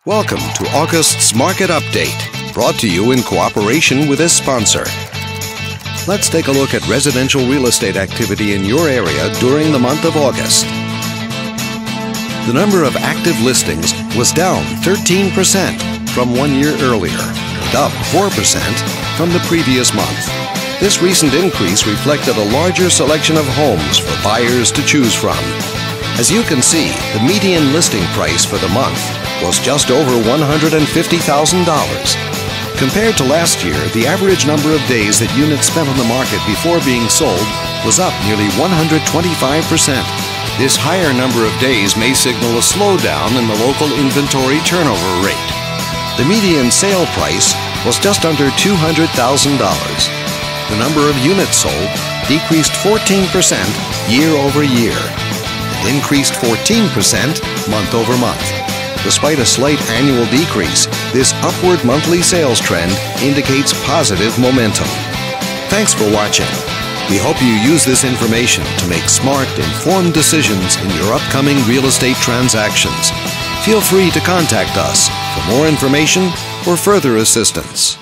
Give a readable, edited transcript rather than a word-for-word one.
Welcome to August's Market Update, brought to you in cooperation with this sponsor. Let's take a look at residential real estate activity in your area during the month of August. The number of active listings was down 13% from 1 year earlier, and up 4% from the previous month. This recent increase reflected a larger selection of homes for buyers to choose from. As you can see, the median listing price for the month was just over $150,000. Compared to last year, the average number of days that units spent on the market before being sold was up nearly 125%. This higher number of days may signal a slowdown in the local inventory turnover rate. The median sale price was just under $200,000. The number of units sold decreased 14% year over year and increased 14% month over month. Despite a slight annual decrease, this upward monthly sales trend indicates positive momentum. Thanks for watching. We hope you use this information to make smart, informed decisions in your upcoming real estate transactions. Feel free to contact us for more information or further assistance.